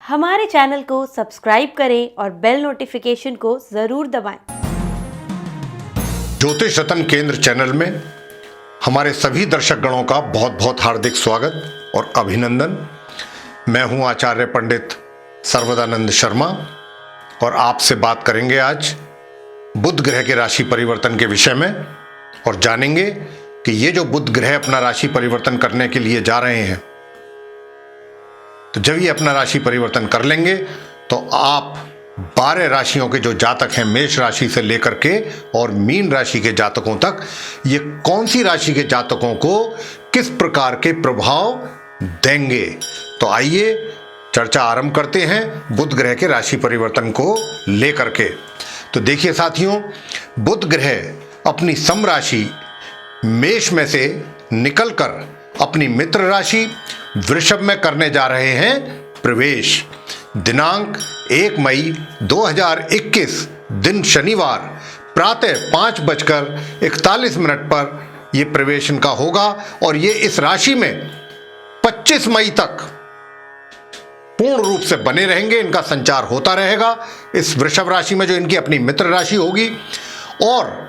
हमारे चैनल को सब्सक्राइब करें और बेल नोटिफिकेशन को ज़रूर दबाएं। ज्योतिष रतन केंद्र चैनल में हमारे सभी दर्शक गणों का बहुत बहुत हार्दिक स्वागत और अभिनंदन। मैं हूं आचार्य पंडित सर्वदानंद शर्मा और आपसे बात करेंगे आज बुध ग्रह के राशि परिवर्तन के विषय में और जानेंगे कि ये जो बुध ग्रह अपना राशि परिवर्तन करने के लिए जा रहे हैं, तो जब ये अपना राशि परिवर्तन कर लेंगे तो आप 12 राशियों के जो जातक हैं, मेष राशि से लेकर के और मीन राशि के जातकों तक, ये कौन सी राशि के जातकों को किस प्रकार के प्रभाव देंगे। तो आइए चर्चा आरंभ करते हैं बुध ग्रह के राशि परिवर्तन को लेकर के। तो देखिए साथियों, बुध ग्रह अपनी सम राशि मेष में से निकलकर अपनी मित्र राशि वृषभ में करने जा रहे हैं प्रवेश। दिनांक 1 मई 2021 दिन शनिवार प्रातः 5:41 पर यह प्रवेश इनका होगा और ये इस राशि में 25 मई तक पूर्ण रूप से बने रहेंगे। इनका संचार होता रहेगा इस वृषभ राशि में, जो इनकी अपनी मित्र राशि होगी। और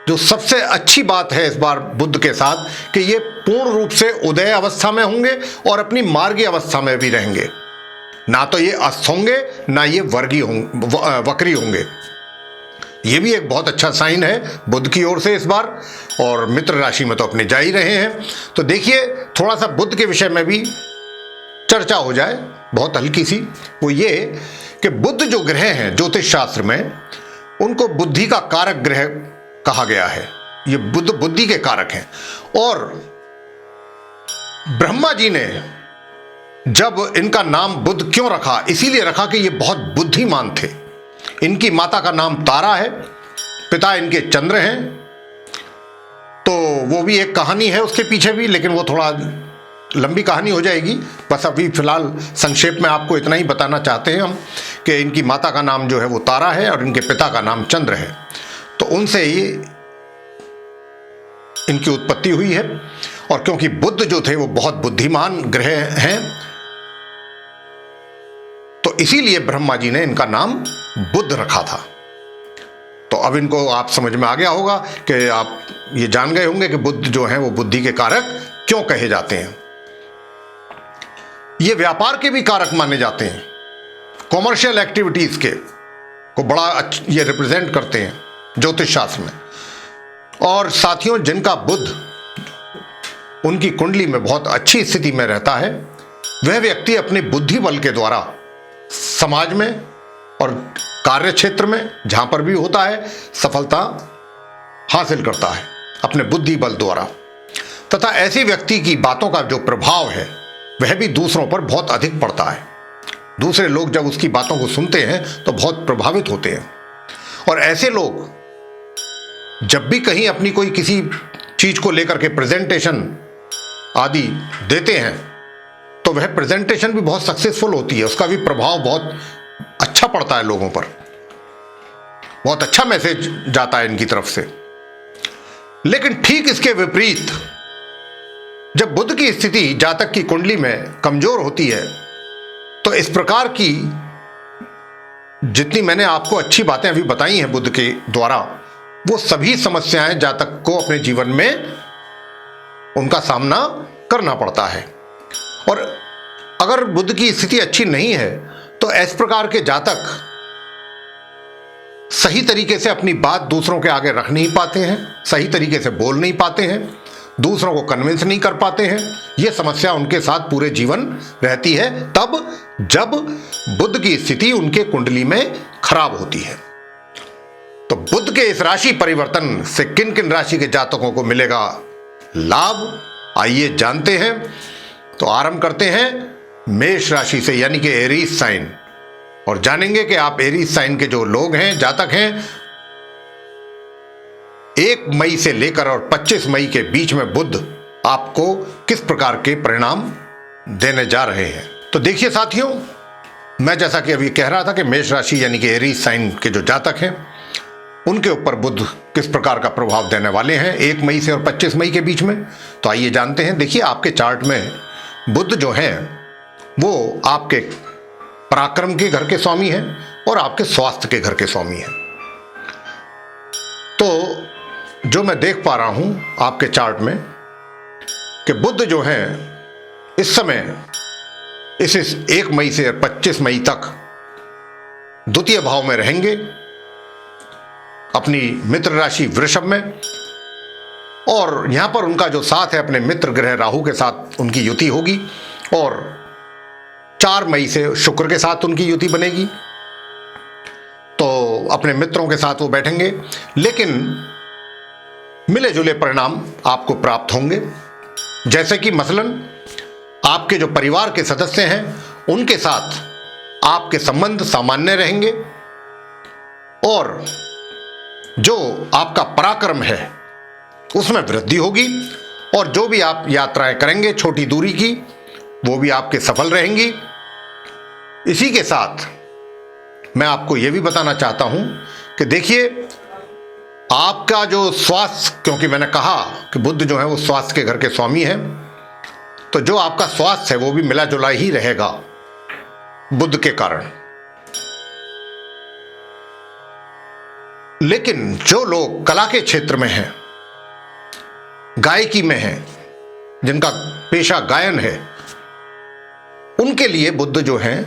जो सबसे अच्छी बात है इस बार बुध के साथ कि ये पूर्ण रूप से उदय अवस्था में होंगे और अपनी मार्गी अवस्था में भी रहेंगे। ना तो ये अस्त होंगे ना ये वक्री होंगे। ये भी एक बहुत अच्छा साइन है बुध की ओर से इस बार, और मित्र राशि में तो अपने जा ही रहे हैं। तो देखिए, थोड़ा सा बुध के विषय में भी चर्चा हो जाए, बहुत हल्की सी। वो ये कि बुध जो ग्रह हैं ज्योतिष शास्त्र में, उनको बुद्धि का कारक ग्रह कहा गया है। ये बुद्धि के कारक हैं। और ब्रह्मा जी ने जब इनका नाम बुध क्यों रखा, इसीलिए रखा कि ये बहुत बुद्धिमान थे। इनकी माता का नाम तारा है, पिता इनके चंद्र हैं। तो वो भी एक कहानी है उसके पीछे भी, लेकिन वो थोड़ा लंबी कहानी हो जाएगी। बस अभी फिलहाल संक्षेप में आपको इतना ही बताना चाहते हैं हम कि इनकी माता का नाम जो है वो तारा है और इनके पिता का नाम चंद्र है। तो उनसे ही इनकी उत्पत्ति हुई है। और क्योंकि बुध जो थे वो बहुत बुद्धिमान ग्रह हैं, तो इसीलिए ब्रह्मा जी ने इनका नाम बुध रखा था। तो अब इनको आप समझ में आ गया होगा कि आप ये जान गए होंगे कि बुध जो है वो बुद्धि के कारक क्यों कहे जाते हैं। ये व्यापार के भी कारक माने जाते हैं, कॉमर्शियल एक्टिविटीज के को बड़ा ये रिप्रेजेंट करते हैं ज्योतिष शास्त्र में। और साथियों, जिनका बुध उनकी कुंडली में बहुत अच्छी स्थिति में रहता है, वह व्यक्ति अपने बुद्धि बल के द्वारा समाज में और कार्य क्षेत्र में जहां पर भी होता है सफलता हासिल करता है अपने बुद्धि बल द्वारा। तथा ऐसे व्यक्ति की बातों का जो प्रभाव है वह भी दूसरों पर बहुत अधिक पड़ता है। दूसरे लोग जब उसकी बातों को सुनते हैं तो बहुत प्रभावित होते हैं। और ऐसे लोग जब भी कहीं अपनी कोई किसी चीज को लेकर के प्रेजेंटेशन आदि देते हैं तो वह प्रेजेंटेशन भी बहुत सक्सेसफुल होती है। उसका भी प्रभाव बहुत अच्छा पड़ता है लोगों पर, बहुत अच्छा मैसेज जाता है इनकी तरफ से। लेकिन ठीक इसके विपरीत, जब बुध की स्थिति जातक की कुंडली में कमजोर होती है तो इस प्रकार की जितनी मैंने आपको अच्छी बातें अभी बताई हैं बुध के द्वारा, वो सभी समस्याएं जातक को अपने जीवन में उनका सामना करना पड़ता है। और अगर बुध की स्थिति अच्छी नहीं है तो इस प्रकार के जातक सही तरीके से अपनी बात दूसरों के आगे रख नहीं पाते हैं, सही तरीके से बोल नहीं पाते हैं, दूसरों को कन्विंस नहीं कर पाते हैं। यह समस्या उनके साथ पूरे जीवन रहती है तब जब बुध की स्थिति उनके कुंडली में खराब होती है। तो बुध के इस राशि परिवर्तन से किन किन राशि के जातकों को मिलेगा लाभ, आइए जानते हैं। तो आरंभ करते हैं मेष राशि से, यानी कि एरीज साइन, और जानेंगे कि आप एरीज साइन के जो लोग हैं, जातक हैं, 1 मई से लेकर और 25 मई के बीच में बुध आपको किस प्रकार के परिणाम देने जा रहे हैं। तो देखिए साथियों, मैं जैसा कि अभी कह रहा था कि मेष राशि यानी कि एरीज साइन के जो जातक हैं उनके ऊपर बुध किस प्रकार का प्रभाव देने वाले हैं 1 मई से और 25 मई के बीच में। तो आइए जानते हैं। देखिए, आपके चार्ट में बुध जो है वो आपके पराक्रम के घर के स्वामी हैं और आपके स्वास्थ्य के घर के स्वामी हैं। तो जो मैं देख पा रहा हूं आपके चार्ट में कि बुध जो हैं इस समय इस 1 मई से 25 मई तक द्वितीय भाव में रहेंगे, अपनी मित्र राशि वृषभ में। और यहां पर उनका जो साथ है अपने मित्र ग्रह राहु के साथ उनकी युति होगी और 4 मई से शुक्र के साथ उनकी युति बनेगी। तो अपने मित्रों के साथ वो बैठेंगे, लेकिन मिले जुले परिणाम आपको प्राप्त होंगे। जैसे कि मसलन आपके जो परिवार के सदस्य हैं उनके साथ आपके संबंध सामान्य रहेंगे और जो आपका पराक्रम है उसमें वृद्धि होगी और जो भी आप यात्राएं करेंगे छोटी दूरी की वो भी आपके सफल रहेंगी। इसी के साथ मैं आपको यह भी बताना चाहता हूं कि देखिए आपका जो स्वास्थ्य, क्योंकि मैंने कहा कि बुध जो है वो स्वास्थ्य के घर के स्वामी हैं, तो जो आपका स्वास्थ्य है वो भी मिला जुला ही रहेगा बुध के कारण। लेकिन जो लोग कला के क्षेत्र में हैं, गायकी में हैं, जिनका पेशा गायन है, उनके लिए बुध जो हैं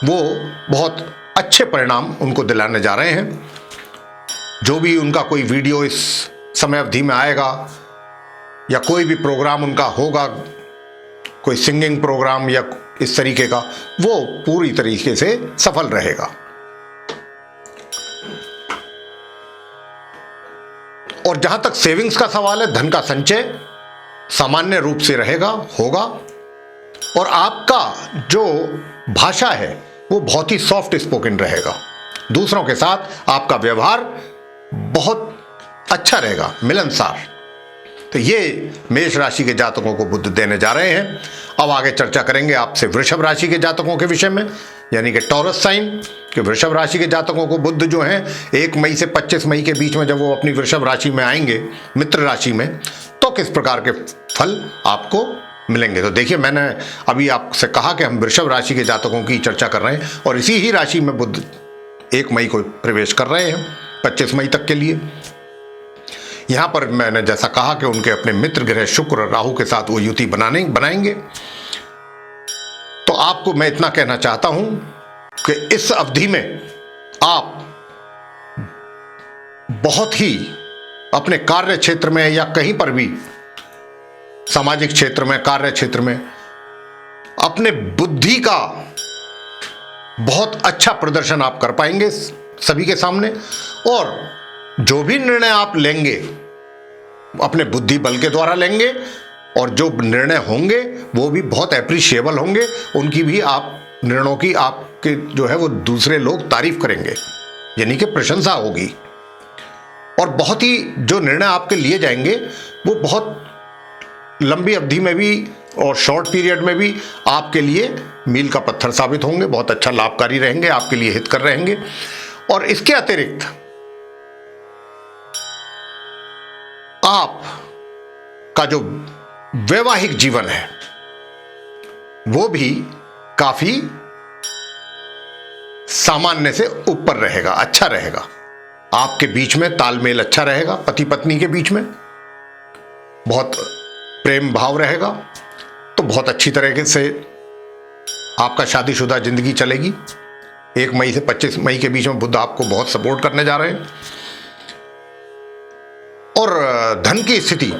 वो बहुत अच्छे परिणाम उनको दिलाने जा रहे हैं। जो भी उनका कोई वीडियो इस समय अवधि में आएगा या कोई भी प्रोग्राम उनका होगा, कोई सिंगिंग प्रोग्राम या इस तरीके का, वो पूरी तरीके से सफल रहेगा। और जहां तक सेविंग्स का सवाल है, धन का संचय सामान्य रूप से रहेगा, होगा। और आपका जो भाषा है वो बहुत ही सॉफ्ट स्पोकन रहेगा। दूसरों के साथ आपका व्यवहार बहुत अच्छा रहेगा, मिलनसार। तो ये मेष राशि के जातकों को बुध देने जा रहे हैं। अब आगे चर्चा करेंगे आपसे वृषभ राशि के जातकों के विषय में, यानी कि टॉरस साइन कि वृषभ राशि के जातकों को बुध जो हैं 1 मई से 25 मई के बीच में जब वो अपनी वृषभ राशि में आएंगे, मित्र राशि में, तो किस प्रकार के फल आपको मिलेंगे। तो देखिए, मैंने अभी आपसे कहा कि हम वृषभ राशि के जातकों की चर्चा कर रहे हैं और इसी ही राशि में बुध 1 मई को प्रवेश कर रहे हैं 25 मई तक के लिए। यहां पर मैंने जैसा कहा कि उनके अपने मित्र ग्रह शुक्र और राहु के साथ वो युति बनाएंगे। तो आपको मैं इतना कहना चाहता हूं कि इस अवधि में आप बहुत ही अपने कार्य क्षेत्र में या कहीं पर भी सामाजिक क्षेत्र में, कार्य क्षेत्र में अपने बुद्धि का बहुत अच्छा प्रदर्शन आप कर पाएंगे सभी के सामने। और जो भी निर्णय आप लेंगे अपने बुद्धि बल के द्वारा लेंगे और जो निर्णय होंगे वो भी बहुत एप्रिशिएबल होंगे। उनकी भी आप निर्णयों की आपके जो है वो दूसरे लोग तारीफ करेंगे, यानी कि प्रशंसा होगी। और बहुत ही जो निर्णय आपके लिए जाएंगे वो बहुत लंबी अवधि में भी और शॉर्ट पीरियड में भी आपके लिए मील का पत्थर साबित होंगे, बहुत अच्छा लाभकारी रहेंगे, आपके लिए हितकर रहेंगे। और इसके अतिरिक्त आप का जो वैवाहिक जीवन है वो भी काफी सामान्य से ऊपर रहेगा, अच्छा रहेगा। आपके बीच में तालमेल अच्छा रहेगा, पति पत्नी के बीच में बहुत प्रेम भाव रहेगा। तो बहुत अच्छी तरीके से आपका शादीशुदा जिंदगी चलेगी। 1 मई से 25 मई के बीच में बुध आपको बहुत सपोर्ट करने जा रहे हैं। और धन की स्थिति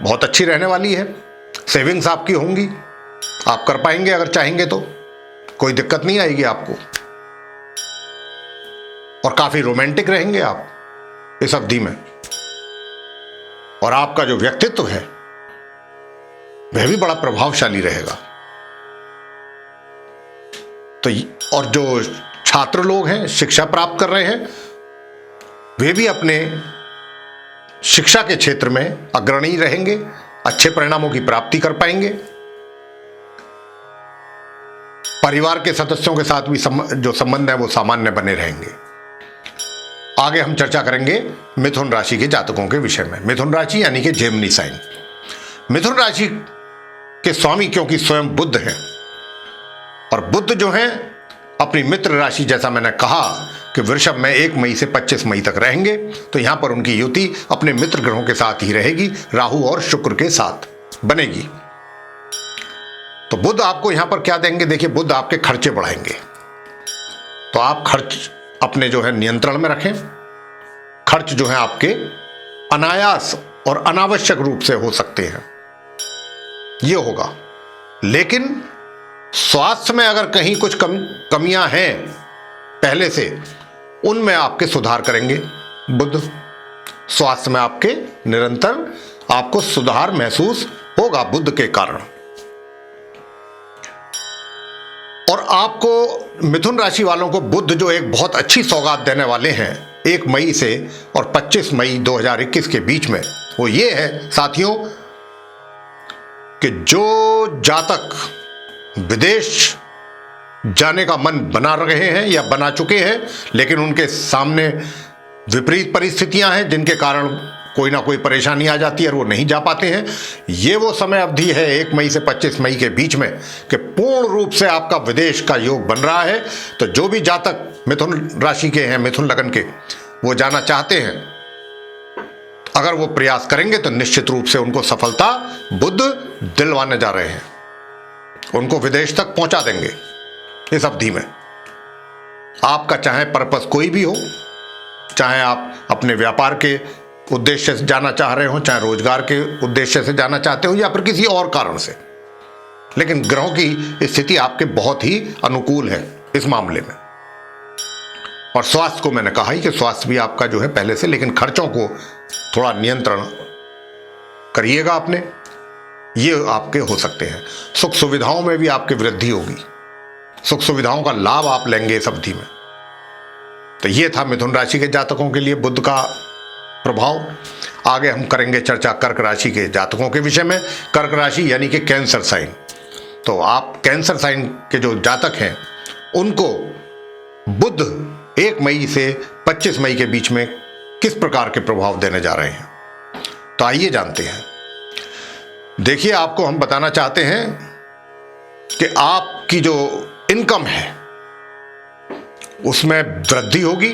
बहुत अच्छी रहने वाली है। सेविंग्स आपकी होंगी, आप कर पाएंगे अगर चाहेंगे तो, कोई दिक्कत नहीं आएगी आपको। और काफी रोमांटिक रहेंगे आप इस अवधि में। और आपका जो व्यक्तित्व है वह भी बड़ा प्रभावशाली रहेगा। तो और जो छात्र लोग हैं, शिक्षा प्राप्त कर रहे हैं, वे भी अपने शिक्षा के क्षेत्र में अग्रणी रहेंगे, अच्छे परिणामों की प्राप्ति कर पाएंगे। परिवार के सदस्यों के साथ भी जो संबंध है वो सामान्य बने रहेंगे। आगे हम चर्चा करेंगे मिथुन राशि के जातकों के विषय में। मिथुन राशि यानी कि जेमिनी साइन। मिथुन राशि के स्वामी क्योंकि स्वयं बुध हैं, और बुध जो हैं अपनी मित्र राशि, जैसा मैंने कहा कि वृषभ में 1 मई से 25 मई तक रहेंगे, तो यहां पर उनकी युति अपने मित्र ग्रहों के साथ ही रहेगी, राहु और शुक्र के साथ बनेगी। तो बुध आपको यहां पर क्या देंगे? देखिए, बुध आपके खर्चे बढ़ाएंगे, तो आप खर्च अपने जो है नियंत्रण में रखें। खर्च जो है आपके अनायास और अनावश्यक रूप से हो सकते हैं, ये होगा। लेकिन स्वास्थ्य में अगर कहीं कुछ कमियां हैं पहले से, उनमें आपके सुधार करेंगे बुध। स्वास्थ्य में आपके निरंतर आपको सुधार महसूस होगा बुध के कारण। और आपको मिथुन राशि वालों को बुध जो एक बहुत अच्छी सौगात देने वाले हैं 1 मई से और 25 मई 2021 के बीच में, वो ये है साथियों कि जो जातक विदेश जाने का मन बना रहे हैं या बना चुके हैं, लेकिन उनके सामने विपरीत परिस्थितियां हैं जिनके कारण कोई ना कोई परेशानी आ जाती है और वो नहीं जा पाते हैं, ये वो समय अवधि है 1 मई से 25 मई के बीच में कि पूर्ण रूप से आपका विदेश का योग बन रहा है। तो जो भी जातक मिथुन राशि के हैं, मिथुन लगन के, वो जाना चाहते हैं, अगर वो प्रयास करेंगे तो निश्चित रूप से उनको सफलता बुध दिलवाने जा रहे हैं। उनको विदेश तक पहुंचा देंगे इस अवधि में। आपका चाहे पर्पस कोई भी हो, चाहे आप अपने व्यापार के उद्देश्य से जाना चाह रहे हो, चाहे रोजगार के उद्देश्य से जाना चाहते हो, या फिर किसी और कारण से, लेकिन ग्रहों की स्थिति आपके बहुत ही अनुकूल है इस मामले में। और स्वास्थ्य को मैंने कहा ही कि स्वास्थ्य भी आपका जो है पहले से, लेकिन खर्चों को थोड़ा नियंत्रण करिएगा अपने, ये आपके हो सकते हैं। सुख सुविधाओं में भी आपकी वृद्धि होगी, सुख सुविधाओं का लाभ आप लेंगे इस अवधि में। तो ये था मिथुन राशि के जातकों के लिए बुध का प्रभाव। आगे हम करेंगे चर्चा कर्क राशि के जातकों के विषय में। कर्क राशि यानी कि कैंसर साइन। तो आप कैंसर साइन के जो जातक हैं उनको बुध 1 मई से 25 मई के बीच में किस प्रकार के प्रभाव देने जा रहे हैं, तो आइए जानते हैं। देखिए, आपको हम बताना चाहते हैं कि आपकी जो इनकम है उसमें वृद्धि होगी,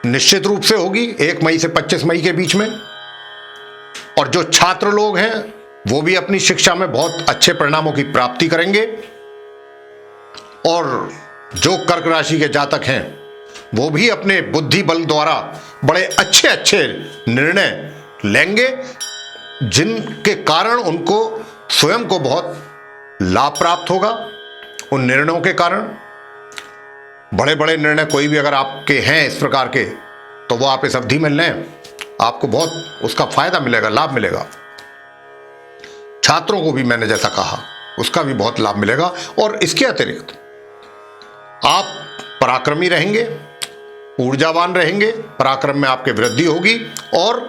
निश्चित रूप से होगी 1 मई से 25 मई के बीच में। और जो छात्र लोग हैं वो भी अपनी शिक्षा में बहुत अच्छे परिणामों की प्राप्ति करेंगे। और जो कर्क राशि के जातक हैं वो भी अपने बुद्धि बल द्वारा बड़े अच्छे अच्छे निर्णय लेंगे, जिनके कारण उनको स्वयं को बहुत लाभ प्राप्त होगा। उन निर्णयों के कारण बड़े बड़े निर्णय कोई भी अगर आपके हैं इस प्रकार के, तो वो आप इस अवधि में लें, आपको बहुत उसका फायदा मिलेगा, लाभ मिलेगा। छात्रों को भी मैंने जैसा कहा उसका भी बहुत लाभ मिलेगा। और इसके अतिरिक्त आप पराक्रमी रहेंगे, ऊर्जावान रहेंगे, पराक्रम में आपके वृद्धि होगी। और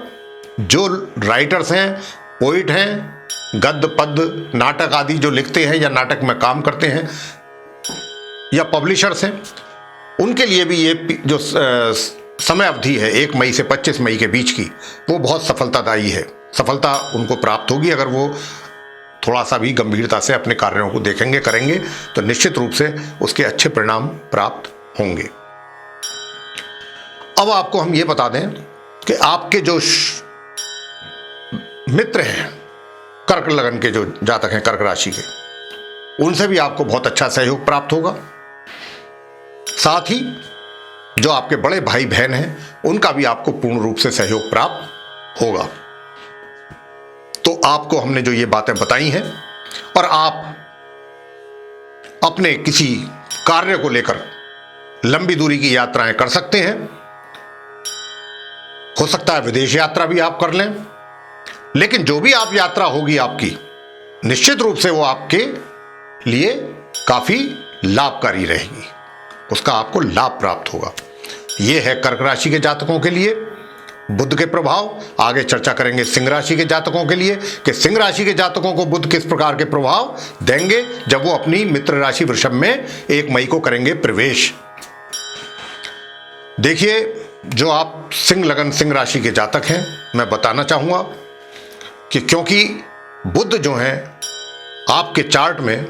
जो राइटर्स हैं, पोइट हैं, गद्य पद्य नाटक आदि जो लिखते हैं या नाटक में काम करते हैं, या पब्लिशर्स हैं, उनके लिए भी ये जो समय अवधि है 1 मई से 25 मई के बीच की, वो बहुत सफलतादायी है। सफलता उनको प्राप्त होगी अगर वो थोड़ा सा भी गंभीरता से अपने कार्यों को देखेंगे, करेंगे, तो निश्चित रूप से उसके अच्छे परिणाम प्राप्त होंगे। अब आपको हम ये बता दें कि आपके जो मित्र हैं कर्क लगन के, जो जातक हैं कर्क राशि के, उनसे भी आपको बहुत अच्छा सहयोग प्राप्त होगा। साथ ही जो आपके बड़े भाई बहन हैं उनका भी आपको पूर्ण रूप से सहयोग प्राप्त होगा। तो आपको हमने जो ये बातें बताई हैं, और आप अपने किसी कार्य को लेकर लंबी दूरी की यात्राएं कर सकते हैं। हो सकता है विदेश यात्रा भी आप कर लें, लेकिन जो भी आप यात्रा होगी आपकी, निश्चित रूप से वो आपके लिए काफी लाभकारी रहेगी, उसका आपको लाभ प्राप्त होगा। यह है कर्क राशि के जातकों के लिए बुध के प्रभाव। आगे चर्चा करेंगे सिंह राशि के जातकों के लिए कि सिंह राशि के जातकों को बुध किस प्रकार के प्रभाव देंगे जब वो अपनी मित्र राशि वृषभ में 1 मई को करेंगे प्रवेश। देखिए, जो आप सिंह लगन सिंह राशि के जातक हैं, मैं बताना चाहूंगा कि क्योंकि बुध जो हैं आपके चार्ट में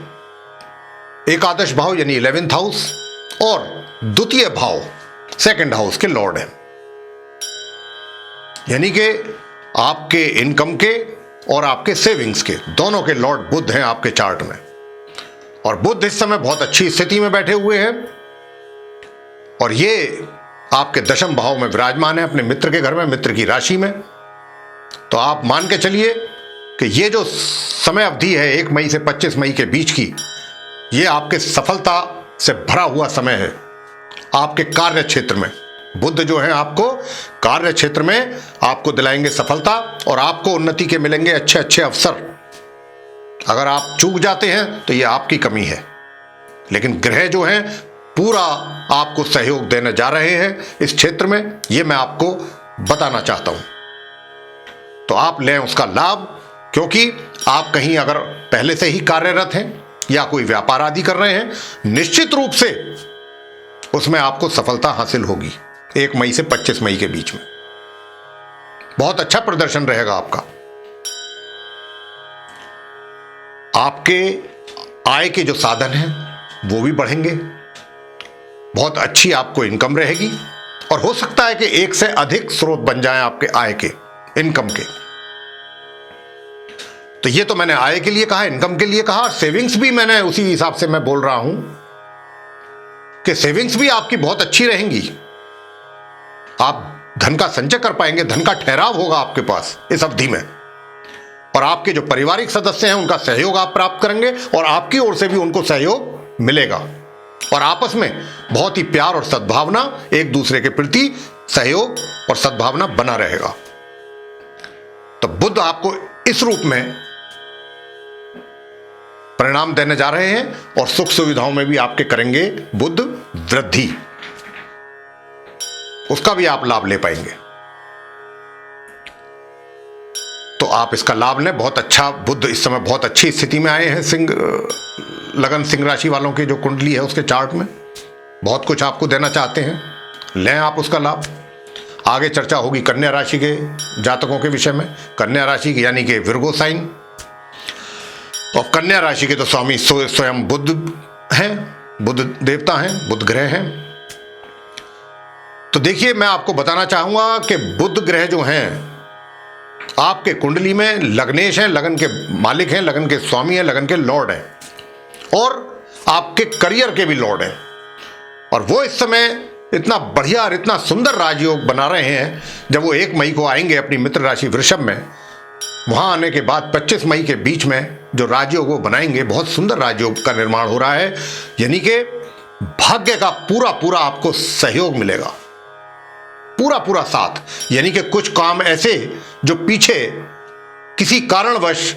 एकादश भाव यानी 11th हाउस और द्वितीय भाव 2nd हाउस के लॉर्ड हैं, यानी कि आपके इनकम के और आपके सेविंग्स के दोनों के लॉर्ड बुध हैं आपके चार्ट में। और बुध इस समय बहुत अच्छी स्थिति में बैठे हुए हैं और ये आपके दशम भाव में विराजमान है, अपने मित्र के घर में, मित्र की राशि में। तो आप मान के चलिए कि ये जो समय अवधि है 1 मई से 25 मई के बीच की, ये आपके सफलता से भरा हुआ समय है। आपके कार्य क्षेत्र में बुध जो है आपको कार्य क्षेत्र में आपको दिलाएंगे सफलता और आपको उन्नति के मिलेंगे अच्छे अच्छे अवसर। अगर आप चूक जाते हैं तो ये आपकी कमी है, लेकिन ग्रह जो हैं पूरा आपको सहयोग देने जा रहे हैं इस क्षेत्र में, ये मैं आपको बताना चाहता हूं। तो आप लें उसका लाभ, क्योंकि आप कहीं अगर पहले से ही कार्यरत हैं या कोई व्यापार आदि कर रहे हैं, निश्चित रूप से उसमें आपको सफलता हासिल होगी 1 मई से 25 मई के बीच में। बहुत अच्छा प्रदर्शन रहेगा आपका। आपके आय के जो साधन हैं वो भी बढ़ेंगे, बहुत अच्छी आपको इनकम रहेगी और हो सकता है कि एक से अधिक स्रोत बन जाएं आपके आय के, इनकम के। तो ये तो मैंने आय के लिए कहा, इनकम के लिए कहा, और सेविंग्स भी मैंने उसी हिसाब से मैं बोल रहा हूं कि सेविंग्स भी आपकी बहुत अच्छी रहेंगी। आप धन का संचय कर पाएंगे, धन का ठहराव होगा आपके पास इस अवधि में, और आपके जो पारिवारिक सदस्य हैं उनका सहयोग आप प्राप्त करेंगे और आपकी ओर से भी उनको सहयोग मिलेगा और आपस में बहुत ही प्यार और सद्भावना, एक दूसरे के प्रति सहयोग और सद्भावना बना रहेगा। तो बुध आपको इस रूप में परिणाम देने जा रहे हैं और सुख सुविधाओं में भी आपके करेंगे बुध वृद्धि, उसका भी आप लाभ ले पाएंगे। तो आप इसका लाभ लें। बहुत अच्छा, बुध इस समय बहुत अच्छी स्थिति में आए हैं सिंह राशि वालों की जो कुंडली है उसके चार्ट में बहुत कुछ आपको देना चाहते हैं, लें आप उसका लाभ। आगे चर्चा होगी कन्या राशि के जातकों के विषय में। कन्या राशि यानी कि विर्गो साइन, और कन्या राशि के तो स्वामी स्वयं बुध हैं, बुध देवता हैं, बुध ग्रह हैं। तो देखिए, मैं आपको बताना चाहूंगा कि बुध ग्रह जो हैं आपके कुंडली में लग्नेश हैं, लगन के मालिक हैं, लगन के स्वामी हैं, लगन के लॉर्ड हैं और आपके करियर के भी लॉर्ड हैं। और वो इस समय इतना बढ़िया और इतना सुंदर राजयोग बना रहे हैं। जब वो 1 मई को आएंगे अपनी मित्र राशि वृषभ में, वहां आने के बाद 25 मई के बीच में जो राजयोग वो बनाएंगे, बहुत सुंदर राजयोग का निर्माण हो रहा है। यानी कि भाग्य का पूरा पूरा आपको सहयोग मिलेगा, पूरा पूरा साथ। यानी कि कुछ काम ऐसे जो पीछे किसी कारणवश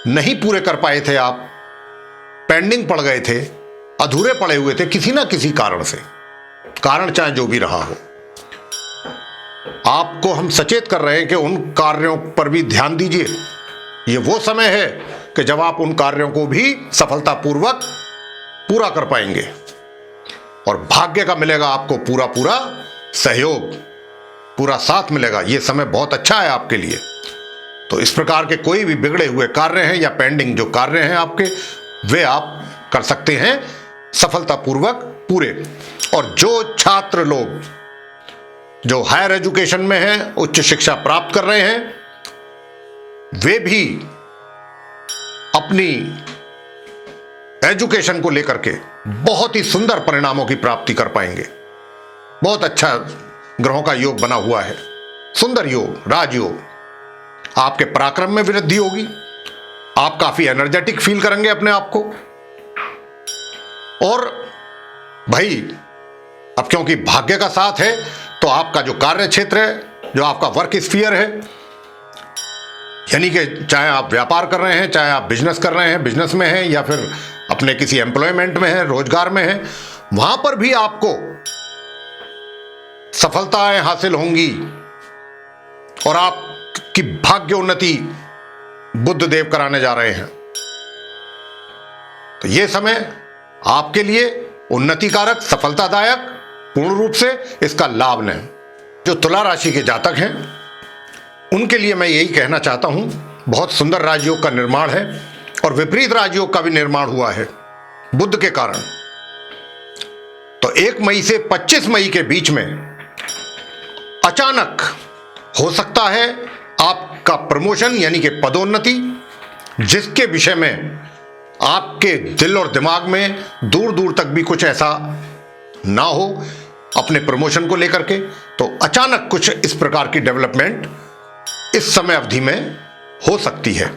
नहीं पूरे कर पाए थे, आप पेंडिंग पड़ गए थे, अधूरे पड़े हुए थे किसी ना किसी कारण से, कारण चाहे जो भी रहा हो, आपको हम सचेत कर रहे हैं कि उन कार्यों पर भी ध्यान दीजिए। ये वो समय है कि जब आप उन कार्यों को भी सफलतापूर्वक पूरा कर पाएंगे और भाग्य का मिलेगा आपको पूरा पूरा सहयोग, पूरा साथ मिलेगा। ये समय बहुत अच्छा है आपके लिए। तो इस प्रकार के कोई भी बिगड़े हुए कार्य हैं या पेंडिंग जो कार्य हैं आपके, वे आप कर सकते हैं सफलतापूर्वक पूरे। और जो छात्र लोग जो हायर एजुकेशन में हैं, उच्च शिक्षा प्राप्त कर रहे हैं, वे भी अपनी एजुकेशन को लेकर के बहुत ही सुंदर परिणामों की प्राप्ति कर पाएंगे। बहुत अच्छा ग्रहों का योग बना हुआ है, सुंदर योग, राजयोग। आपके पराक्रम में वृद्धि होगी, आप काफी एनर्जेटिक फील करेंगे अपने आप को। और भाई, अब क्योंकि भाग्य का साथ है, तो आपका जो कार्य क्षेत्र है, जो आपका वर्क स्फीयर है, यानी कि चाहे आप व्यापार कर रहे हैं, चाहे आप बिजनेस कर रहे हैं, बिजनेस में हैं, या फिर अपने किसी एम्प्लॉयमेंट में हैं, रोजगार में हैं, वहां पर भी आपको सफलताएं हासिल होंगी और आपकी भाग्य उन्नति बुध देव कराने जा रहे हैं। तो यह समय आपके लिए उन्नतिकारक, सफलतादायक, पूर्ण रूप से इसका लाभ लें। जो तुला राशि के जातक हैं उनके लिए मैं यही कहना चाहता हूं, बहुत सुंदर राजयोग का निर्माण है और विपरीत राजयोग का भी निर्माण हुआ है। बुध के कारण। तो 1 मई से 25 मई के बीच में अचानक हो सकता है आपका प्रमोशन यानी कि पदोन्नति, जिसके विषय में आपके दिल और दिमाग में दूर दूर तक भी कुछ ऐसा ना हो अपने प्रमोशन को लेकर के। तो अचानक कुछ इस प्रकार की डेवलपमेंट इस समय अवधि में हो सकती है।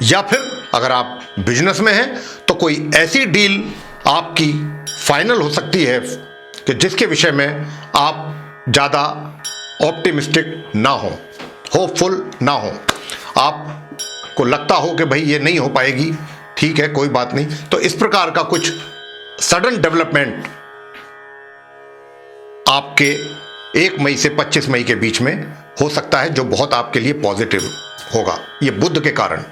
या फिर अगर आप बिजनेस में हैं तो कोई ऐसी डील आपकी फाइनल हो सकती है कि जिसके विषय में आप ज़्यादा ऑप्टिमिस्टिक ना हो, होपफुल ना हो, आपको लगता हो कि भाई ये नहीं हो पाएगी, ठीक है कोई बात नहीं। तो इस प्रकार का कुछ सडन डेवलपमेंट आपके 1 मई से 25 मई के बीच में हो सकता है, जो बहुत आपके लिए पॉजिटिव होगा, ये बुध के कारण।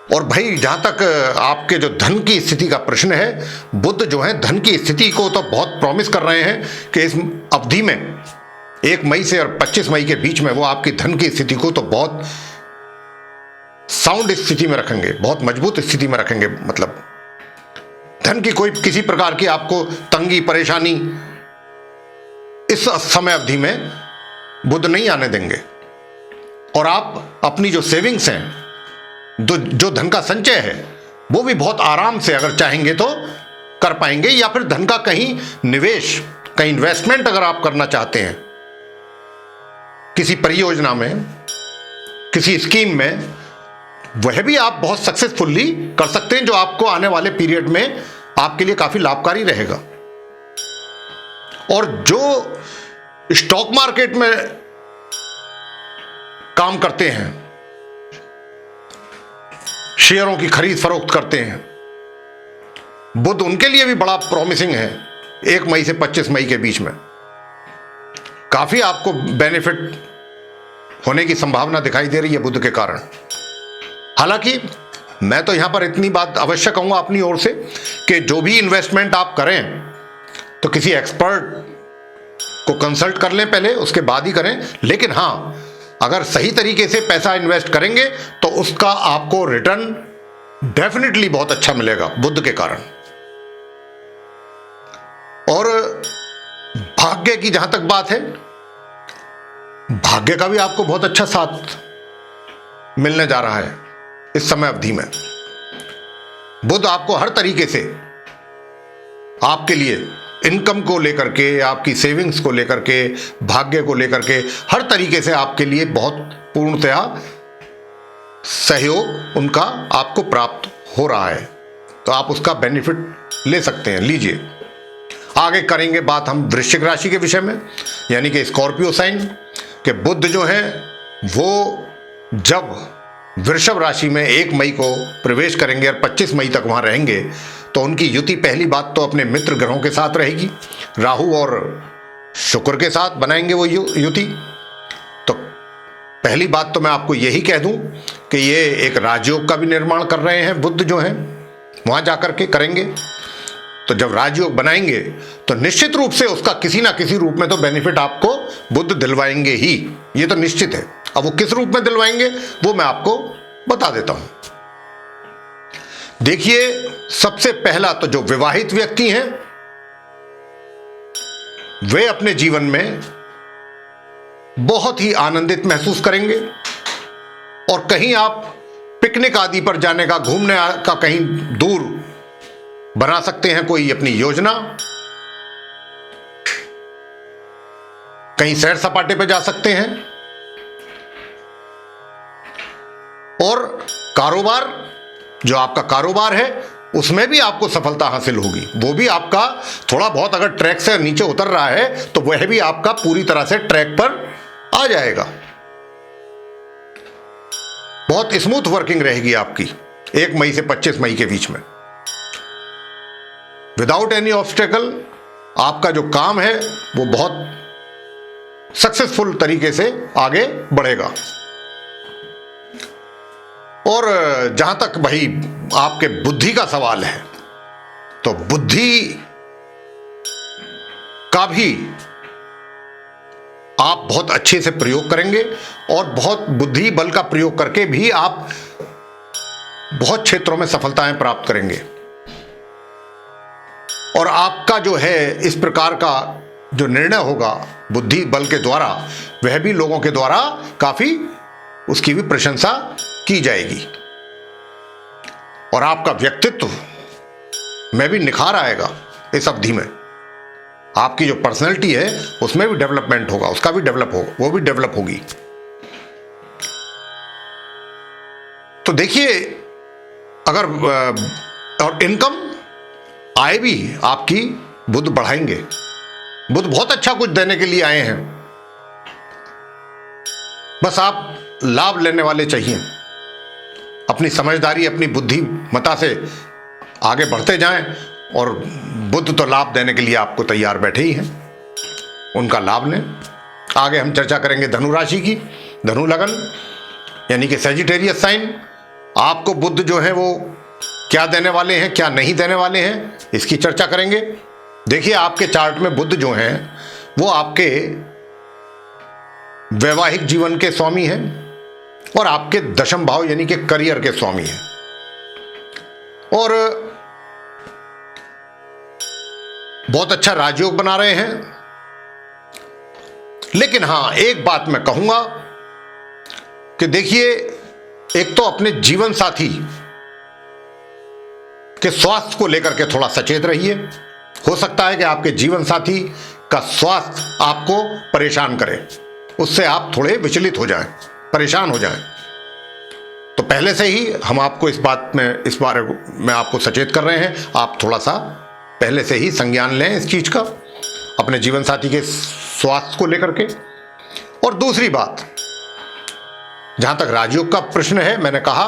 और भाई जहां तक आपके जो धन की स्थिति का प्रश्न है, बुध जो है धन की स्थिति को तो बहुत प्रॉमिस कर रहे हैं कि इस अवधि में 1 मई से और 25 मई के बीच में वो आपकी धन की स्थिति को तो बहुत साउंड स्थिति में रखेंगे, बहुत मजबूत स्थिति में रखेंगे। मतलब धन की कोई किसी प्रकार की आपको तंगी परेशानी इस समय अवधि में बुध नहीं आने देंगे। और आप अपनी जो सेविंग्स हैं, जो धन का संचय है, वो भी बहुत आराम से अगर चाहेंगे तो कर पाएंगे। या फिर धन का कहीं निवेश, कहीं इन्वेस्टमेंट अगर आप करना चाहते हैं किसी परियोजना में, किसी स्कीम में, वह भी आप बहुत सक्सेसफुली कर सकते हैं, जो आपको आने वाले पीरियड में आपके लिए काफी लाभकारी रहेगा। और जो स्टॉक मार्केट में काम करते हैं, शेयरों की खरीद फरोख्त करते हैं, बुध उनके लिए भी बड़ा प्रॉमिसिंग है। 1 मई से 25 मई के बीच में काफी आपको बेनिफिट होने की संभावना दिखाई दे रही है बुध के कारण। हालांकि मैं तो यहां पर इतनी बात अवश्य कहूंगा अपनी ओर से कि जो भी इन्वेस्टमेंट आप करें तो किसी एक्सपर्ट को कंसल्ट कर लें पहले, उसके बाद ही करें। लेकिन हां, अगर सही तरीके से पैसा इन्वेस्ट करेंगे तो उसका आपको रिटर्न डेफिनेटली बहुत अच्छा मिलेगा बुध के कारण। और भाग्य की जहां तक बात है, भाग्य का भी आपको बहुत अच्छा साथ मिलने जा रहा है इस समय अवधि में। बुध आपको हर तरीके से आपके लिए इनकम को लेकर के, आपकी सेविंग्स को लेकर के, भाग्य को लेकर के, हर तरीके से आपके लिए बहुत पूर्णतया सहयोग उनका आपको प्राप्त हो रहा है। तो आप उसका बेनिफिट ले सकते हैं, लीजिए। आगे करेंगे बात हम वृश्चिक राशि के विषय में, यानी कि स्कॉर्पियो साइन के बुध जो है वो जब वृषभ राशि में 1 मई को प्रवेश करेंगे और 25 मई तक वहां रहेंगे, तो उनकी युति पहली बात तो अपने मित्र ग्रहों के साथ रहेगी। राहु और शुक्र के साथ बनाएंगे वो युति। तो पहली बात तो मैं आपको यही कह दूं कि ये एक राजयोग का भी निर्माण कर रहे हैं बुध जो हैं, वहां जाकर के करेंगे। तो जब राजयोग बनाएंगे तो निश्चित रूप से उसका किसी ना किसी रूप में तो बेनिफिट आपको बुध दिलवाएंगे ही, ये तो निश्चित है। अब वो किस रूप में दिलवाएंगे वो मैं आपको बता देता हूं। देखिए, सबसे पहला तो जो विवाहित व्यक्ति हैं वे अपने जीवन में बहुत ही आनंदित महसूस करेंगे। और कहीं आप पिकनिक आदि पर जाने का, घूमने का कहीं दूर बना सकते हैं कोई अपनी योजना, कहीं सैर सपाटे पर जा सकते हैं। और कारोबार, जो आपका कारोबार है उसमें भी आपको सफलता हासिल होगी। वो भी आपका थोड़ा बहुत अगर ट्रैक से नीचे उतर रहा है तो वह भी आपका पूरी तरह से ट्रैक पर आ जाएगा। बहुत स्मूथ वर्किंग रहेगी आपकी 1 मई से 25 मई के बीच में। विदाउट एनी ऑब्स्टेकल आपका जो काम है वो बहुत सक्सेसफुल तरीके से आगे बढ़ेगा। और जहां तक भाई आपके बुद्धि का सवाल है, तो बुद्धि का भी आप बहुत अच्छे से प्रयोग करेंगे और बहुत बुद्धि बल का प्रयोग करके भी आप बहुत क्षेत्रों में सफलताएं प्राप्त करेंगे। और आपका जो है इस प्रकार का जो निर्णय होगा बुद्धि बल के द्वारा, वह भी लोगों के द्वारा काफी उसकी भी प्रशंसा की जाएगी। और आपका व्यक्तित्व में भी निखार आएगा इस अवधि में। आपकी जो पर्सनैलिटी है उसमें भी डेवलपमेंट होगा, उसका भी डेवलप होगा, वो भी डेवलप होगी। तो देखिए, अगर और इनकम आय भी आपकी बुध बढ़ाएंगे। बुध बहुत अच्छा कुछ देने के लिए आए हैं, बस आप लाभ लेने वाले चाहिए। अपनी समझदारी, अपनी बुद्धिमत्ता से आगे बढ़ते जाएं, और बुध तो लाभ देने के लिए आपको तैयार बैठे ही हैं, उनका लाभ लें। आगे हम चर्चा करेंगे धनु राशि की, धनु लगन यानी कि सैजिटेरियस साइन। आपको बुध जो है वो क्या देने वाले हैं, क्या नहीं देने वाले हैं, इसकी चर्चा करेंगे। देखिए, आपके चार्ट में बुध जो हैं वो आपके वैवाहिक जीवन के स्वामी हैं और आपके दशम भाव यानी कि करियर के स्वामी हैं। और बहुत अच्छा राजयोग बना रहे हैं। लेकिन हां, एक बात मैं कहूंगा कि देखिए, एक तो अपने जीवन साथी के स्वास्थ्य को लेकर के थोड़ा सचेत रहिए। हो सकता है कि आपके जीवन साथी का स्वास्थ्य आपको परेशान करे, उससे आप थोड़े विचलित हो जाएं, परेशान हो जाएं। तो पहले से ही हम आपको इस बारे में आपको सचेत कर रहे हैं। आप थोड़ा सा पहले से ही संज्ञान लें इस चीज का, अपने जीवन साथी के स्वास्थ्य को लेकर के। और दूसरी बात, जहां तक राजयोग का प्रश्न है, मैंने कहा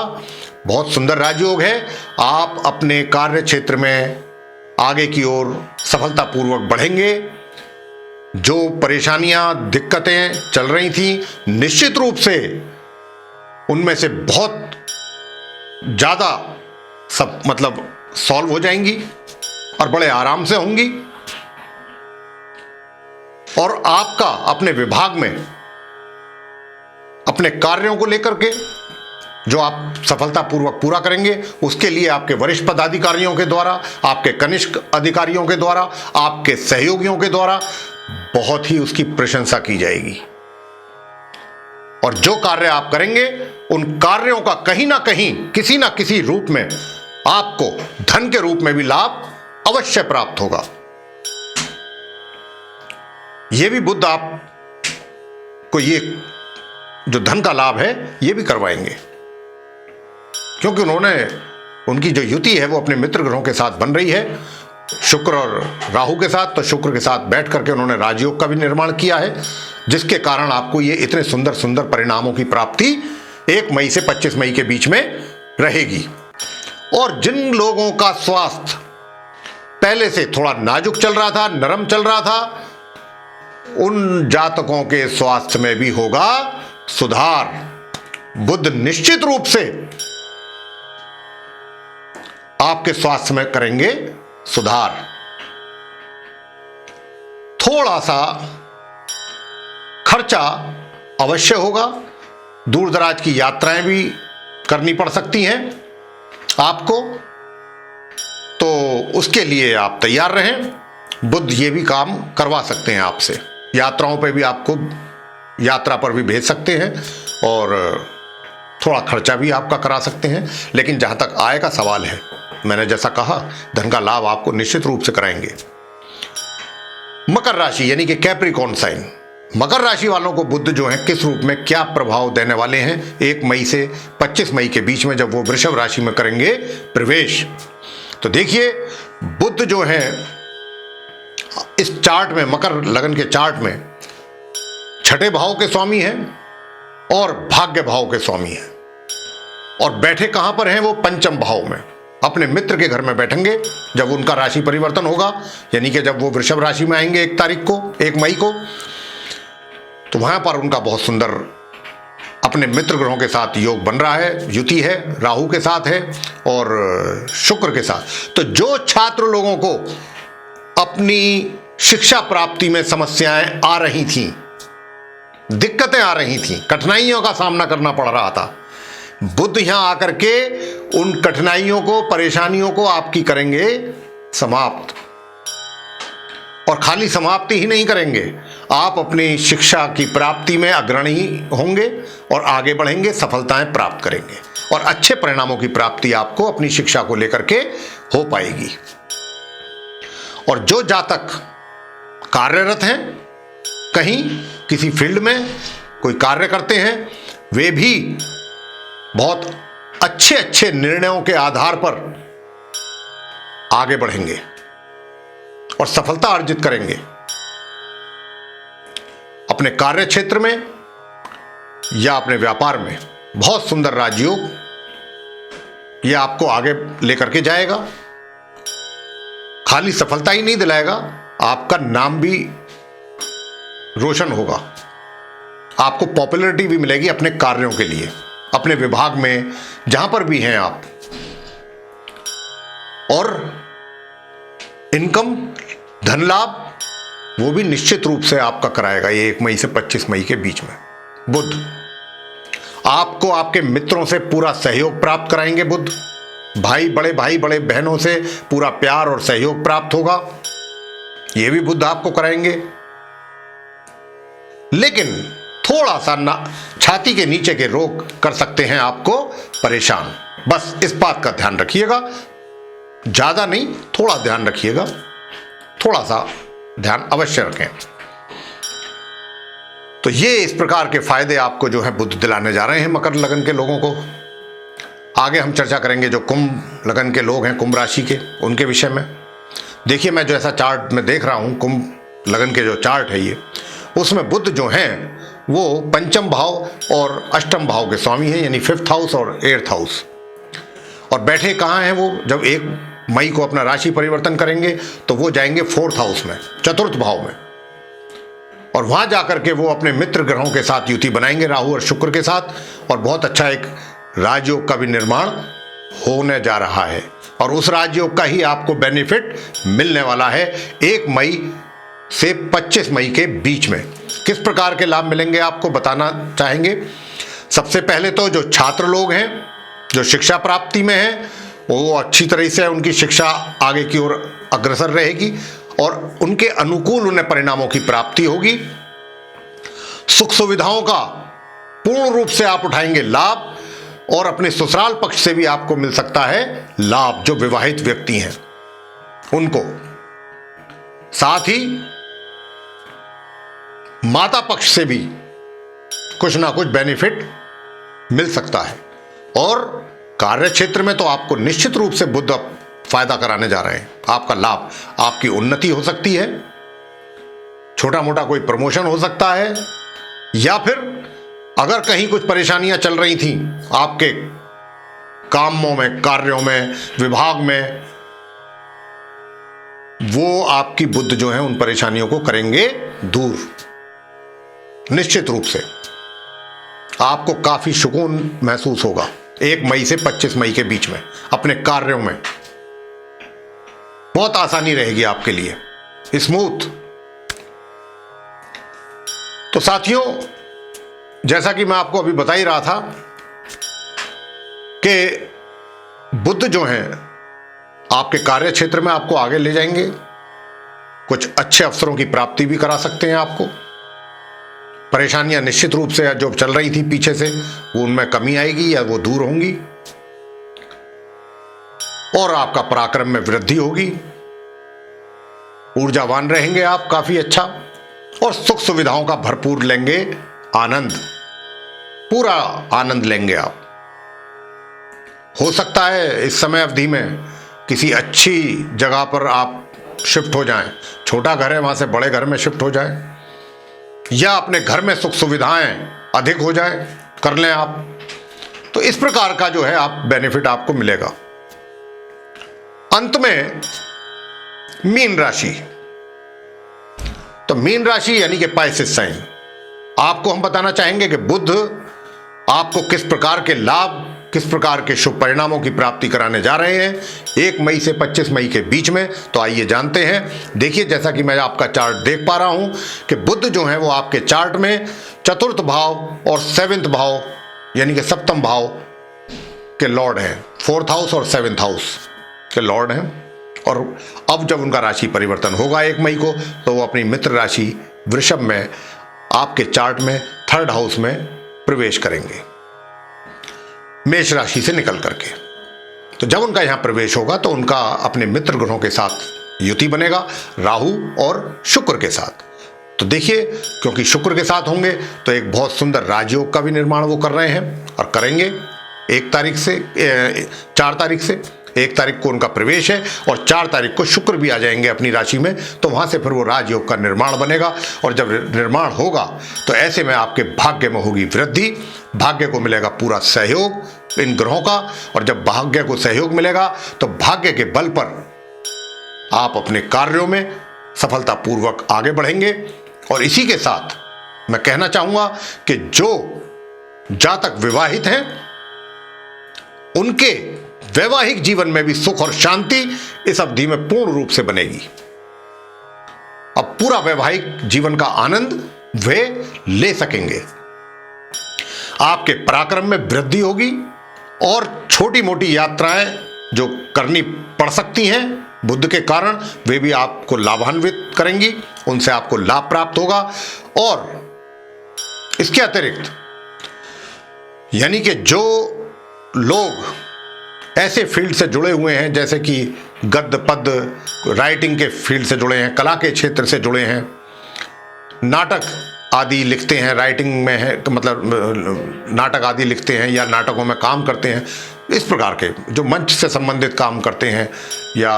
बहुत सुंदर राजयोग है। आप अपने कार्य क्षेत्र में आगे की ओर सफलतापूर्वक बढ़ेंगे। जो परेशानियां, दिक्कतें चल रही थी, निश्चित रूप से उनमें से बहुत ज्यादा सब सॉल्व हो जाएंगी और बड़े आराम से होंगी। और आपका अपने विभाग में अपने कार्यों को लेकर के जो आप सफलतापूर्वक पूरा करेंगे, उसके लिए आपके वरिष्ठ पदाधिकारियों के द्वारा, आपके कनिष्ठ अधिकारियों के द्वारा, आपके सहयोगियों के द्वारा बहुत ही उसकी प्रशंसा की जाएगी। और जो कार्य आप करेंगे, उन कार्यों का कहीं ना कहीं, किसी ना किसी रूप में आपको धन के रूप में भी लाभ अवश्य प्राप्त होगा। यह भी बुध आपको ये जो धन का लाभ है ये भी करवाएंगे, क्योंकि उनकी जो युति है वो अपने मित्र ग्रहों के साथ बन रही है, शुक्र और राहु के साथ। तो शुक्र के साथ बैठ करके उन्होंने राजयोग का भी निर्माण किया है, जिसके कारण आपको ये इतने सुंदर सुंदर परिणामों की प्राप्ति 1 मई से 25 मई के बीच में रहेगी। और जिन लोगों का स्वास्थ्य पहले से थोड़ा नाजुक चल रहा था, नरम चल रहा था, उन जातकों के स्वास्थ्य में भी होगा सुधार। बुध निश्चित रूप से आपके स्वास्थ्य में करेंगे सुधार। थोड़ा सा खर्चा अवश्य होगा, दूर दराज की यात्राएं भी करनी पड़ सकती हैं आपको, तो उसके लिए आप तैयार रहें। बुध ये भी काम करवा सकते हैं आपसे, यात्राओं पे भी आपको यात्रा पर भी भेज सकते हैं और थोड़ा खर्चा भी आपका करा सकते हैं। लेकिन जहां तक आय का सवाल है, मैंने जैसा कहा, धन का लाभ आपको निश्चित रूप से कराएंगे। मकर राशि यानी कि कैप्रिकॉर्न साइन, मकर राशि वालों को बुध जो है किस रूप में क्या प्रभाव देने वाले हैं 1 मई से 25 मई के बीच में, जब वो वृषभ राशि में करेंगे प्रवेश। तो देखिए, बुध जो है इस चार्ट में, मकर लगन के चार्ट में, छठे भाव के स्वामी हैं और भाग्य भाव के स्वामी हैं। और बैठे कहां पर हैं वो? पंचम भाव में, अपने मित्र के घर में बैठेंगे जब उनका राशि परिवर्तन होगा, यानी कि जब वो वृषभ राशि में आएंगे 1 मई को, तो वहां पर उनका बहुत सुंदर अपने मित्र ग्रहों के साथ योग बन रहा है, युति है, राहु के साथ है और शुक्र के साथ। तो जो छात्र लोगों को अपनी शिक्षा प्राप्ति में समस्याएं आ रही थीं, दिक्कतें आ रही थीं, कठिनाइयों का सामना करना पड़ रहा था, बुध यहां आकर के उन कठिनाइयों को, परेशानियों को आपकी करेंगे समाप्त। और खाली समाप्ति ही नहीं करेंगे, आप अपनी शिक्षा की प्राप्ति में अग्रणी होंगे और आगे बढ़ेंगे, सफलताएं प्राप्त करेंगे और अच्छे परिणामों की प्राप्ति आपको अपनी शिक्षा को लेकर के हो पाएगी। और जो जातक कार्यरत हैं, कहीं किसी फील्ड में कोई कार्य करते हैं, वे भी बहुत अच्छे अच्छे निर्णयों के आधार पर आगे बढ़ेंगे और सफलता अर्जित करेंगे। अपने कार्य क्षेत्र में या अपने व्यापार में बहुत सुंदर राजयोग यह आपको आगे लेकर के जाएगा। खाली सफलता ही नहीं दिलाएगा, आपका नाम भी रोशन होगा, आपको पॉपुलैरिटी भी मिलेगी अपने कार्यों के लिए, अपने विभाग में जहां पर भी हैं आप। और इनकम, धन लाभ, वो भी निश्चित रूप से आपका कराएगा ये 1 मई से 25 मई के बीच में। बुध आपको आपके मित्रों से पूरा सहयोग प्राप्त कराएंगे। बुध भाई बड़े बहनों से पूरा प्यार और सहयोग प्राप्त होगा, ये भी बुध आपको कराएंगे। लेकिन थोड़ा सा ना छाती के नीचे के रोग कर सकते हैं आपको परेशान, बस इस बात का ध्यान रखिएगा। ज्यादा नहीं, थोड़ा ध्यान रखिएगा, थोड़ा सा ध्यान अवश्य रखें। तो ये इस प्रकार के फायदे आपको जो है बुध दिलाने जा रहे हैं मकर लगन के लोगों को। आगे हम चर्चा करेंगे जो कुंभ लगन के लोग हैं, कुंभ राशि के, उनके विषय में। देखिए, मैं जो ऐसा चार्ट में देख रहा हूं, कुंभ लगन के जो चार्ट है ये, उसमें बुध जो हैं वो पंचम भाव और अष्टम भाव के स्वामी हैं, यानी 5th हाउस और 8th हाउस। और बैठे कहाँ हैं वो? जब 1 मई को अपना राशि परिवर्तन करेंगे तो वो जाएंगे 4th हाउस में, चतुर्थ भाव में, और वहां जाकर के वो अपने मित्र ग्रहों के साथ युति बनाएंगे, राहु और शुक्र के साथ, और बहुत अच्छा एक राजयोग का भी निर्माण होने जा रहा है। और उस राजयोग का ही आपको बेनिफिट मिलने वाला है 1 मई से 25 मई के बीच में। किस प्रकार के लाभ मिलेंगे आपको बताना चाहेंगे। सबसे पहले तो जो छात्र लोग हैं, जो शिक्षा प्राप्ति में हैं, वो अच्छी तरह से उनकी शिक्षा आगे की ओर अग्रसर रहेगी और उनके अनुकूल उन्हें परिणामों की प्राप्ति होगी। सुख सुविधाओं का पूर्ण रूप से आप उठाएंगे लाभ, और अपने ससुराल पक्ष से भी आपको मिल सकता है लाभ, जो विवाहित व्यक्ति हैं उनको। साथ ही माता पक्ष से भी कुछ ना कुछ बेनिफिट मिल सकता है। और कार्य क्षेत्र में तो आपको निश्चित रूप से बुध फायदा कराने जा रहे हैं। आपका लाभ, आपकी उन्नति हो सकती है, छोटा मोटा कोई प्रमोशन हो सकता है, या फिर अगर कहीं कुछ परेशानियां चल रही थी आपके कामों में, कार्यों में, विभाग में, वो आपकी बुध जो है उन परेशानियों को करेंगे दूर। निश्चित रूप से आपको काफी सुकून महसूस होगा 1 मई से 25 मई के बीच में अपने कार्यों में। बहुत आसानी रहेगी आपके लिए, स्मूथ। तो साथियों, जैसा कि मैं आपको अभी बता ही रहा था कि बुध जो हैं आपके कार्य क्षेत्र में आपको आगे ले जाएंगे, कुछ अच्छे अवसरों की प्राप्ति भी करा सकते हैं आपको। परेशानियां निश्चित रूप से जो चल रही थी पीछे से, वो उनमें कमी आएगी या वो दूर होंगी, और आपका पराक्रम में वृद्धि होगी, ऊर्जावान रहेंगे आप काफी अच्छा, और सुख सुविधाओं का भरपूर लेंगे आनंद, पूरा आनंद लेंगे आप। हो सकता है इस समय अवधि में किसी अच्छी जगह पर आप शिफ्ट हो जाएं, छोटा घर है वहां से बड़े घर में शिफ्ट हो जाएं, या अपने घर में सुख सुविधाएं अधिक हो जाएं, कर लें आप। तो इस प्रकार का जो है आप बेनिफिट आपको मिलेगा। अंत में मीन राशि, तो मीन राशि यानी कि पाइसेस साइन, आपको हम बताना चाहेंगे कि बुध आपको किस प्रकार के लाभ, किस प्रकार के शुभ परिणामों की प्राप्ति कराने जा रहे हैं 1 मई से 25 मई के बीच में। तो आइए जानते हैं। देखिए, जैसा कि मैं आपका चार्ट देख पा रहा हूं कि बुध जो है वो आपके चार्ट में चतुर्थ भाव और 7th भाव यानी कि 7th भाव के लॉर्ड हैं, 4th हाउस और 7th हाउस के लॉर्ड हैं। और अब जब उनका राशि परिवर्तन होगा 1 मई को, तो वो अपनी मित्र राशि वृषभ में आपके चार्ट में 3rd हाउस में प्रवेश करेंगे, मेष राशि से निकल करके। तो जब उनका यहां प्रवेश होगा तो उनका अपने मित्र ग्रहों के साथ युति बनेगा, राहु और शुक्र के साथ। तो देखिए, क्योंकि शुक्र के साथ होंगे तो एक बहुत सुंदर राजयोग का भी निर्माण वो कर रहे हैं और करेंगे 4 तारीख से। 1 तारीख को उनका प्रवेश है और 4 तारीख को शुक्र भी आ जाएंगे अपनी राशि में, तो वहां से फिर वो राजयोग का निर्माण बनेगा। और जब निर्माण होगा तो ऐसे में आपके भाग्य में होगी वृद्धि, भाग्य को मिलेगा पूरा सहयोग इन ग्रहों का। और जब भाग्य को सहयोग मिलेगा तो भाग्य के बल पर आप अपने कार्यों में सफलतापूर्वक आगे बढ़ेंगे। और इसी के साथ मैं कहना चाहूंगा कि जो जातक विवाहित हैं उनके वैवाहिक जीवन में भी सुख और शांति इस अवधि में पूर्ण रूप से बनेगी। अब पूरा वैवाहिक जीवन का आनंद वे ले सकेंगे। आपके पराक्रम में वृद्धि होगी और छोटी मोटी यात्राएं जो करनी पड़ सकती हैं बुध के कारण, वे भी आपको लाभान्वित करेंगी, उनसे आपको लाभ प्राप्त होगा। और इसके अतिरिक्त यानी कि जो लोग ऐसे फील्ड से जुड़े हुए हैं जैसे कि गद्य पद्य राइटिंग के फील्ड से जुड़े हैं, कला के क्षेत्र से जुड़े हैं, नाटक आदि लिखते हैं, राइटिंग में है तो मतलब नाटक आदि लिखते हैं या नाटकों में काम करते हैं, इस प्रकार के जो मंच से संबंधित काम करते हैं या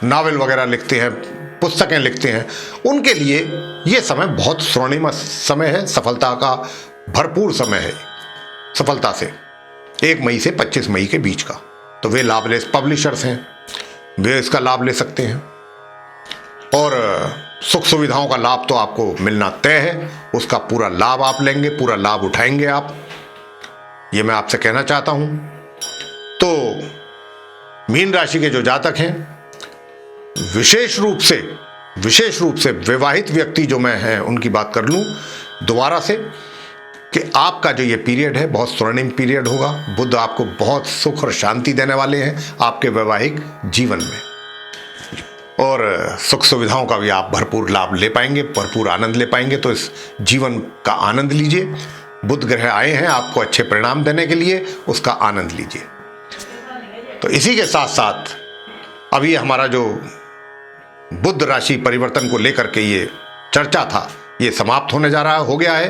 नावल वगैरह लिखते हैं, पुस्तकें लिखते हैं, उनके लिए ये समय बहुत स्वर्णिम समय है, सफलता का भरपूर समय है। सफलता से 1 मई से 25 मई के बीच का, तो वे लाभलेस पब्लिशर्स हैं, वे इसका लाभ ले सकते हैं। और सुख सुविधाओं का लाभ तो आपको मिलना तय है, उसका पूरा लाभ आप लेंगे, पूरा लाभ उठाएंगे आप, ये मैं आपसे कहना चाहता हूं। तो मीन राशि के जो जातक हैं, विशेष रूप से विवाहित व्यक्ति जो मैं हैं उनकी बात कर लूं दोबारा से, कि आपका जो ये पीरियड है बहुत स्वर्णिम पीरियड होगा। बुध आपको बहुत सुख और शांति देने वाले हैं आपके वैवाहिक जीवन में, और सुख सुविधाओं का भी आप भरपूर लाभ ले पाएंगे, भरपूर आनंद ले पाएंगे। तो इस जीवन का आनंद लीजिए। बुध ग्रह आए हैं आपको अच्छे परिणाम देने के लिए, उसका आनंद लीजिए। तो इसी के साथ साथ अभी हमारा जो बुध राशि परिवर्तन को लेकर के ये चर्चा था, ये समाप्त होने जा रहा हो गया है,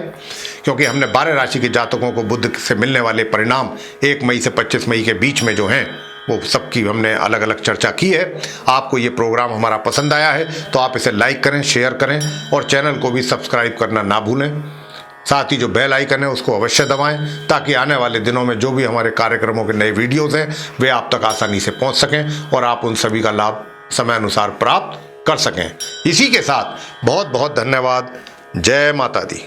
क्योंकि हमने 12 राशि के जातकों को बुध से मिलने वाले परिणाम 1 मई से 25 मई के बीच में जो हैं वो सबकी हमने अलग अलग चर्चा की है। आपको ये प्रोग्राम हमारा पसंद आया है तो आप इसे लाइक करें, शेयर करें और चैनल को भी सब्सक्राइब करना ना भूलें। साथ ही जो बेल आइकन है उसको अवश्य दबाएं, ताकि आने वाले दिनों में जो भी हमारे कार्यक्रमों के नए वीडियोस हैं वे आप तक आसानी से पहुंच सकें और आप उन सभी का लाभ समय अनुसार प्राप्त कर सकें। इसी के साथ बहुत बहुत धन्यवाद। जय माता दी।